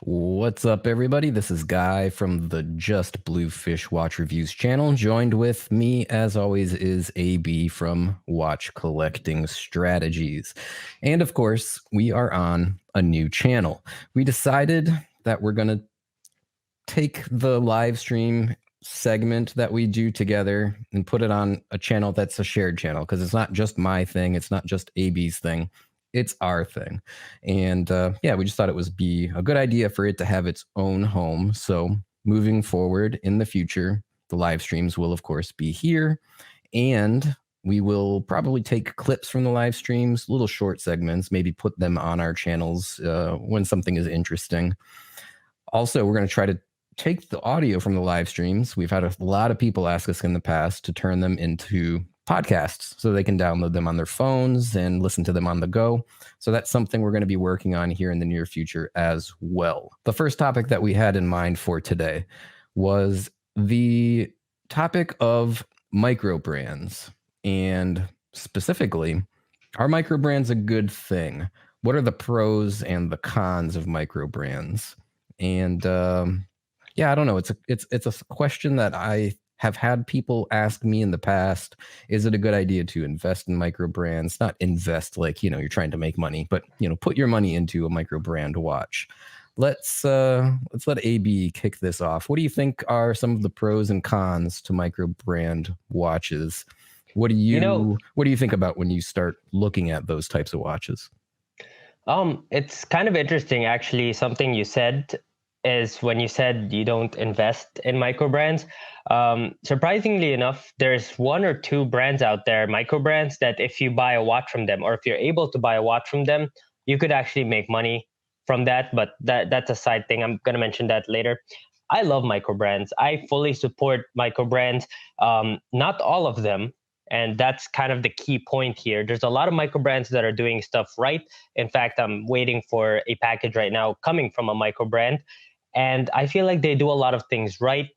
What's up, everybody? This is Guy from the JustBlueFish Watch Reviews channel. Joined with me, as always, is AB from Watch Collecting Strategies. And of course, we are on a new channel. We decided that we're going to take the live stream segment that we do together and put it on a channel that's a shared channel, because it's not just my thing, it's not just AB's thing, it's our thing. And yeah, we just thought it was be a good idea for it to have its own home. So moving forward in the future, the live streams will of course be here, and we will probably take clips from the live streams, little short segments, maybe put them on our channels when something is interesting. Also, we're going to try to take the audio from the live streams. We've had a lot of people ask us in the past to turn them into podcasts so they can download them on their phones and listen to them on the go. So that's something we're going to be working on here in the near future as well. The first topic that we had in mind for today was the topic of microbrands, and specifically, are microbrands a good thing? What are the pros and the cons of microbrands? And yeah, I don't know. It's a question that I have had people ask me in the past. Is it a good idea to invest in microbrands? Not invest like, you're trying to make money, but put your money into a microbrand watch. Let's let AB kick this off. What do you think are some of the pros and cons to microbrand watches? What do you think about when you start looking at those types of watches? It's kind of interesting, actually. Something you said is when you said you don't invest in microbrands. Surprisingly enough, there's one or two brands out there, microbrands, that if you buy a watch from them, or if you're able to buy a watch from them, you could actually make money from that. But that's a side thing. I'm going to mention that later. I love microbrands. I fully support microbrands. Not all of them. And that's kind of the key point here. There's a lot of microbrands that are doing stuff right. In fact, I'm waiting for a package right now coming from a microbrand. And I feel like they do a lot of things right.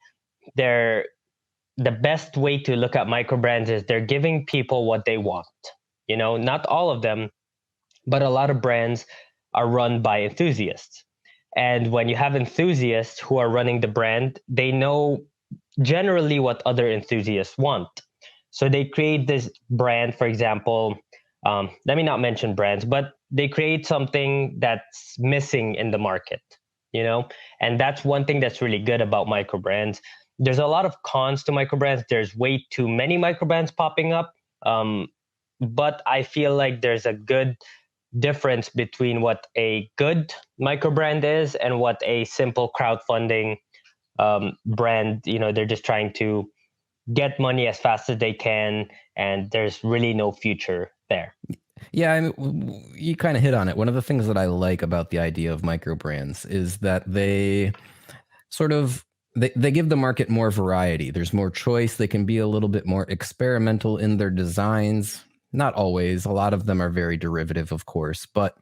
The best way to look at microbrands is they're giving people what they want. Not all of them, but a lot of brands are run by enthusiasts. And when you have enthusiasts who are running the brand, they know generally what other enthusiasts want. So they create this brand, for example, let me not mention brands, but they create something that's missing in the market, and that's one thing that's really good about microbrands. There's a lot of cons to microbrands. There's way too many microbrands popping up. But I feel like there's a good difference between what a good microbrand is and what a simple crowdfunding brand, they're just trying to get money as fast as they can, and there's really no future there. Yeah, I mean, you kind of hit on it. One of the things that I like about the idea of microbrands is that they sort of they give the market more variety. There's more choice. They can be a little bit more experimental in their designs. Not always. A lot of them are very derivative, of course, but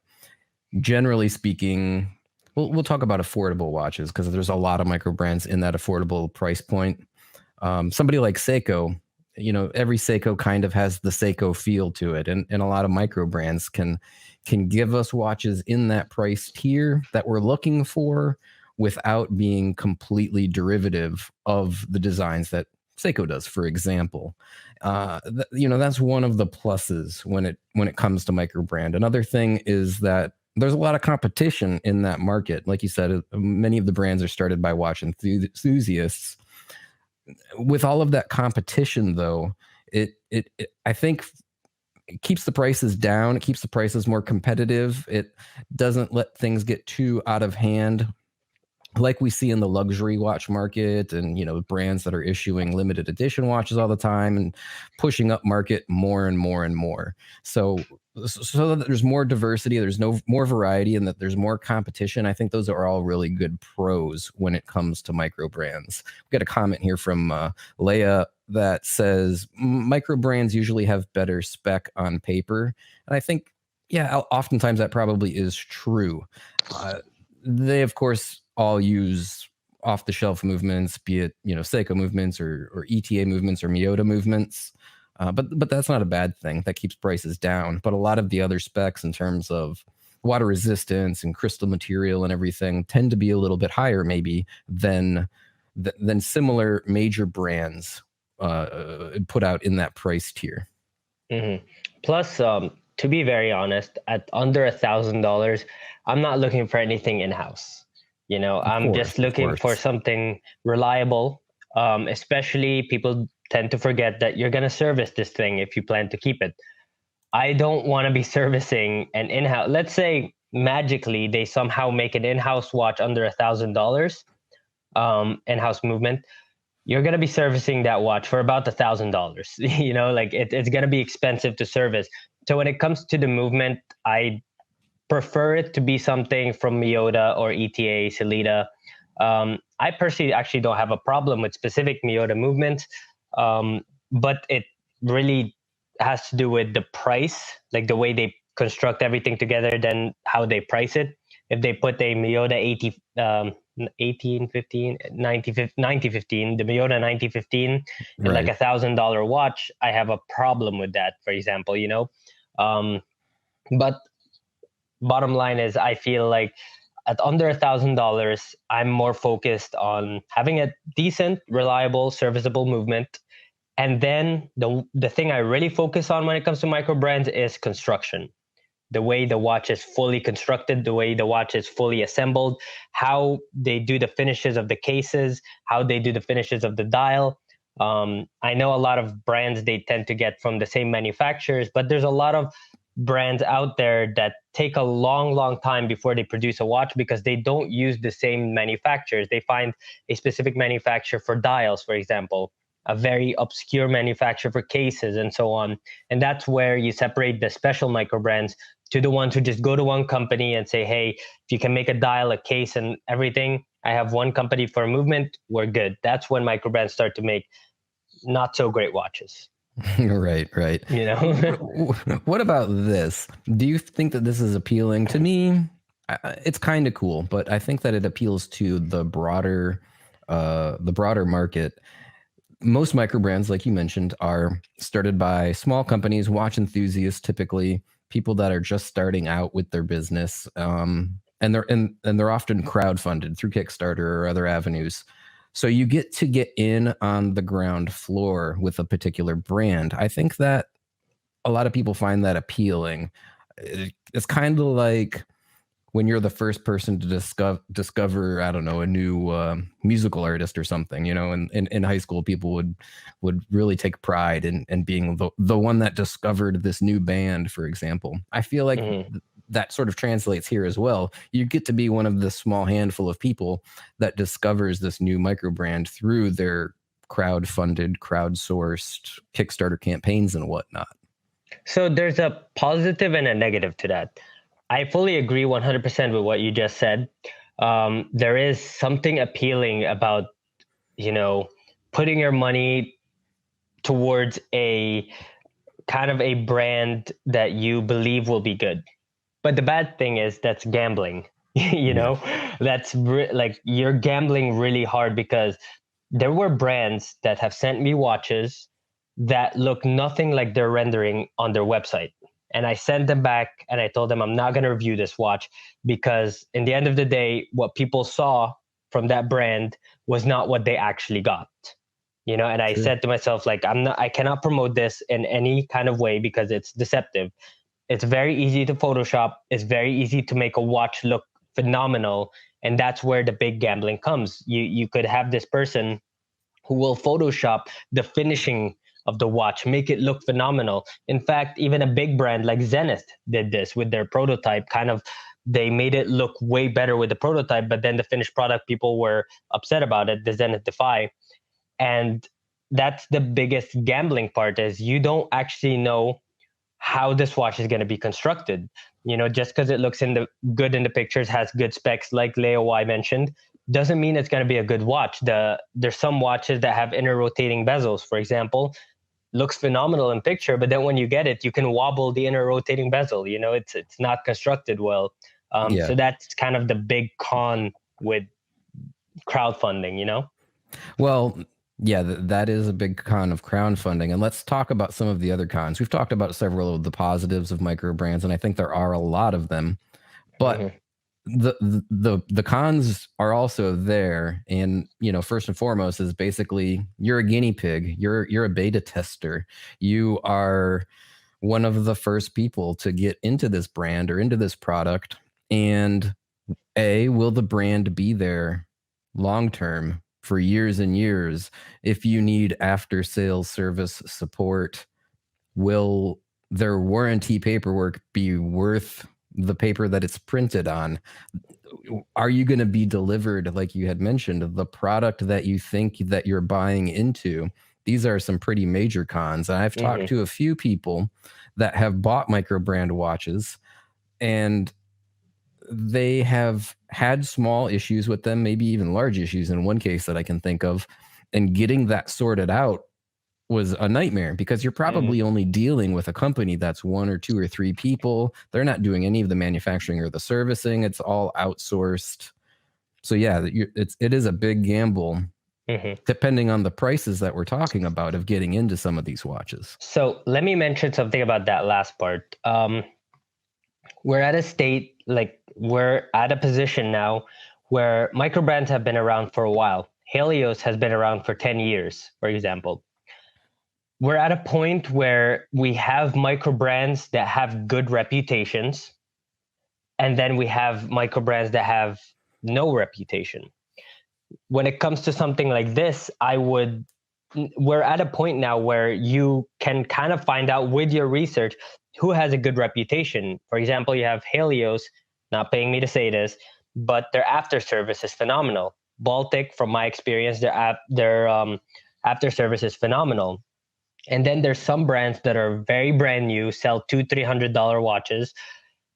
generally speaking, we'll talk about affordable watches because there's a lot of microbrands in that affordable price point. Somebody like Seiko, every Seiko kind of has the Seiko feel to it, and a lot of micro brands can give us watches in that price tier that we're looking for without being completely derivative of the designs that Seiko does, for example. That's one of the pluses when it comes to micro brand. Another thing is that there's a lot of competition in that market. Like you said, many of the brands are started by watch enthusiasts. With all of that competition, though, it I think it keeps the prices down. It keeps the prices more competitive. It doesn't let things get too out of hand, like we see in the luxury watch market, and brands that are issuing limited edition watches all the time and pushing up market more and more and more. So that there's more diversity, there's more variety, and that there's more competition. I think those are all really good pros when it comes to micro brands. We got a comment here from Leia that says micro brands usually have better spec on paper, and I think oftentimes that probably is true. They of course all use off-the-shelf movements, be it Seiko movements or ETA movements or Miyota movements. But that's not a bad thing. That keeps prices down. But a lot of the other specs in terms of water resistance and crystal material and everything tend to be a little bit higher maybe than similar major brands put out in that price tier. Mm-hmm. Plus, to be very honest, at under $1,000, I'm not looking for anything in-house. I'm just looking for something reliable. Especially people tend to forget that you're going to service this thing if you plan to keep it. I don't want to be servicing an in-house. Let's say magically they somehow make an in-house watch under $1,000, in-house movement. You're going to be servicing that watch for about $1,000. Like it's going to be expensive to service. So when it comes to the movement, I prefer it to be something from Miyota or ETA, Sellita. I personally actually don't have a problem with specific Miyota movements, but it really has to do with the price, like the way they construct everything together, then how they price it. If they put a Miyota 1815, 9015, the Miyota 9015, and like $1,000 watch, I have a problem with that, for example, but bottom line is I feel like at under $1,000, I'm more focused on having a decent, reliable, serviceable movement. And then the thing I really focus on when it comes to micro brands is construction. The way the watch is fully constructed, the way the watch is fully assembled, how they do the finishes of the cases, how they do the finishes of the dial. I know a lot of brands, they tend to get from the same manufacturers, but there's a lot of brands out there that take a long time before they produce a watch because they don't use the same manufacturers. They find a specific manufacturer for dials, for example, a very obscure manufacturer for cases, and so on. And that's where you separate the special micro brands to the ones who just go to one company and say, hey, if you can make a dial, a case, and everything, I have one company for movement, we're good. That's when micro brands start to make not so great watches. Right. What about this? Do you think that this is appealing? To me, it's kind of cool, but I think that it appeals to the broader market. Most micro brands, like you mentioned, are started by small companies, watch enthusiasts, typically people that are just starting out with their business, and they're often crowdfunded through Kickstarter or other avenues. So you get to get in on the ground floor with a particular brand. I think that a lot of people find that appealing. It's kind of like when you're the first person to discover, I don't know, a new musical artist or something. In high school, people would really take pride in being the one that discovered this new band, for example. I feel like that sort of translates here as well. You get to be one of the small handful of people that discovers this new micro brand through their crowdfunded, crowdsourced Kickstarter campaigns and whatnot. So there's a positive and a negative to that. I fully agree 100% with what you just said. There is something appealing about, putting your money towards a kind of a brand that you believe will be good. But the bad thing is that's gambling, that's like you're gambling really hard, because there were brands that have sent me watches that look nothing like they're rendering on their website. And I sent them back and I told them I'm not going to review this watch, because in the end of the day, what people saw from that brand was not what they actually got. And I said to myself, like, I cannot promote this in any kind of way because it's deceptive. It's very easy to Photoshop. It's very easy to make a watch look phenomenal. And that's where the big gambling comes. You could have this person who will Photoshop the finishing of the watch, make it look phenomenal. In fact, even a big brand like Zenith did this with their prototype. They made it look way better with the prototype, but then the finished product, people were upset about it, the Zenith Defy. And that's the biggest gambling part, is you don't actually know how this watch is going to be constructed. Just because it looks good in the pictures, has good specs, like Leo Y mentioned, doesn't mean it's going to be a good watch. There's some watches that have inner rotating bezels, for example. Looks phenomenal in picture, but then when you get it, you can wobble the inner rotating bezel. It's not constructed well. So that's kind of the big con with crowdfunding. Well, yeah, that is a big con of crowdfunding. And let's talk about some of the other cons. We've talked about several of the positives of micro brands, and I think there are a lot of them. But the cons are also there, and first and foremost is basically you're a guinea pig, you're a beta tester, you are one of the first people to get into this brand or into this product, and will the brand be there long term for years and years? If you need after sales service support, will their warranty paperwork be worth the paper that it's printed on? Are you going to be delivered, like you had mentioned, the product that you think that you're buying into? These are some pretty major cons. And I've talked to a few people that have bought micro brand watches, and they have had small issues with them, maybe even large issues in one case that I can think of. And getting that sorted out was a nightmare, because you're probably only dealing with a company that's one or two or three people. They're not doing any of the manufacturing or the servicing. It's all outsourced. So yeah, it is a big gamble, depending on the prices that we're talking about of getting into some of these watches. So let me mention something about that last part. We're at a state, like we're at a position now where micro brands have been around for a while. Helios has been around for 10 years, for example. We're at a point where we have micro brands that have good reputations, and then we have micro brands that have no reputation. When it comes to something like this, we're at a point now where you can kind of find out with your research who has a good reputation. For example, you have Helios, not paying me to say this, but their after service is phenomenal. Baltic, from my experience, their after service is phenomenal. And then there's some brands that are very brand new, sell $200-$300 watches,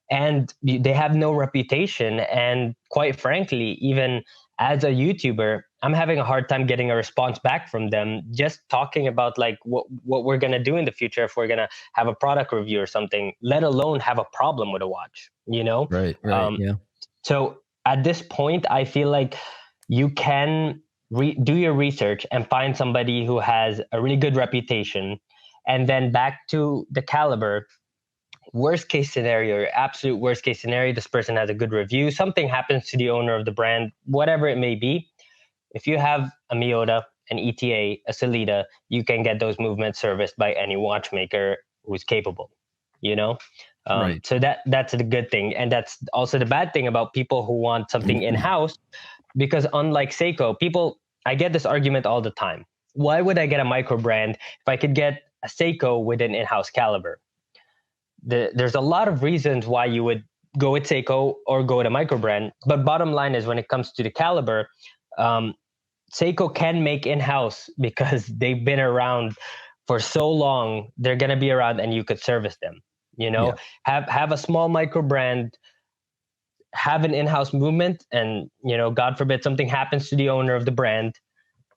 and they have no reputation. And quite frankly, even as a YouTuber, I'm having a hard time getting a response back from them, just talking about like what we're going to do in the future if we're going to have a product review or something, let alone have a problem with a watch, Right. Yeah. So at this point, I feel like you can do your research and find somebody who has a really good reputation. And then back to the caliber, worst case scenario, absolute worst case scenario, this person has a good review, something happens to the owner of the brand, whatever it may be. If you have a Miyota, an ETA, a Sellita, you can get those movements serviced by any watchmaker who's capable, Right. So that's the good thing. And that's also the bad thing about people who want something in-house, because unlike Seiko, I get this argument all the time. Why would I get a micro brand if I could get a Seiko with an in-house caliber? There's a lot of reasons why you would go with Seiko or go with a micro brand. But bottom line is, when it comes to the caliber, Seiko can make in-house because they've been around for so long. They're going to be around and you could service them. Have a small micro brand, have an in-house movement, and God forbid something happens to the owner of the brand,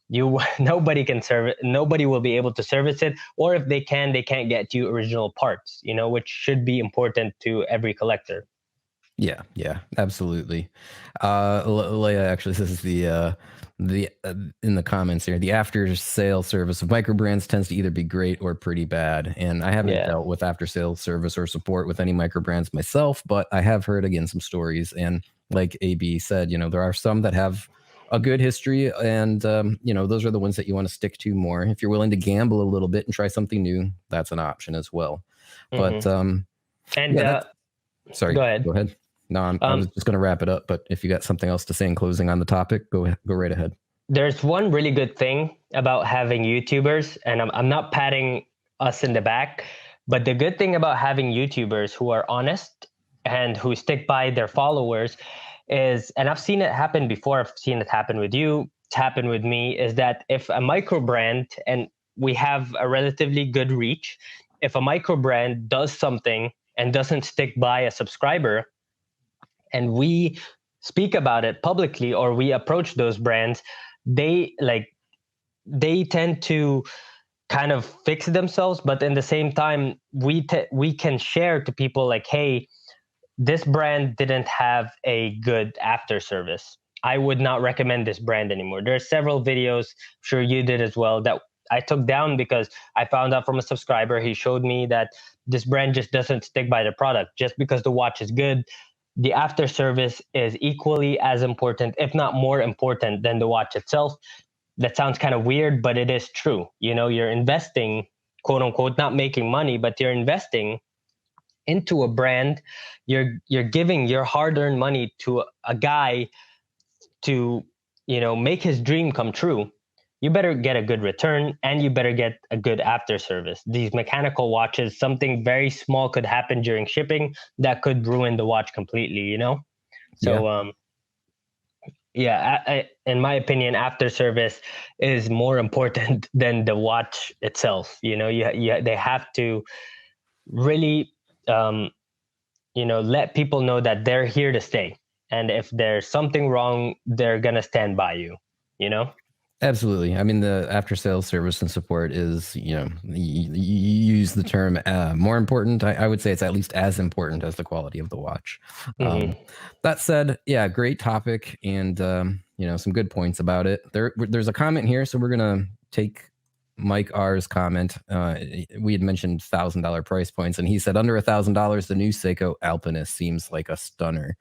nobody will be able to service it, or if they can't get you original parts, which should be important to every collector. Yeah, absolutely. Leia actually says the in the comments here, the after sale service of micro brands tends to either be great or pretty bad. And I haven't dealt with after sale service or support with any micro brands myself, but I have heard again some stories. And like AB said, there are some that have a good history, and those are the ones that you want to stick to more. If you're willing to gamble a little bit and try something new, that's an option as well. But sorry, go ahead. No, I was just going to wrap it up, but if you got something else to say in closing on the topic, go right ahead. There's one really good thing about having YouTubers, and I'm not patting us in the back, but the good thing about having YouTubers who are honest and who stick by their followers is, and I've seen it happen before, I've seen it happen with you, it's happened with me, is that if a micro brand, and we have a relatively good reach, if a micro brand does something and doesn't stick by a subscriber, and we speak about it publicly, or we approach those brands, they tend to kind of fix themselves. But in the same time, we can share to people like, hey, this brand didn't have a good after service. I would not recommend this brand anymore. There are several videos, I'm sure you did as well, that I took down because I found out from a subscriber. He showed me that this brand just doesn't stick by the product. Just because the watch is good, the after service is equally as important, if not more important, than the watch itself. That sounds kind of weird, but it is true. You know, you're investing, quote unquote, not making money, but you're investing into a brand. You're giving your hard-earned money to a guy to, you know, make his dream come true. You better get a good return, and you better get a good after service. These mechanical watches, something very small could happen during shipping that could ruin the watch completely, you know? So, yeah, in my opinion, after service is more important than the watch itself. You know, they have to really, you know, let people know that they're here to stay. And if there's something wrong, they're going to stand by you, you know? Absolutely. I mean, the after sales service and support is, you know, you use the term more important. I would say it's at least as important as the quality of the watch. That said, yeah, great topic, and you know, some good points about it. There's a comment here, so we're gonna take Mike R's comment. We had mentioned $1,000 price points, and he said under $1,000, the new Seiko Alpinist seems like a stunner.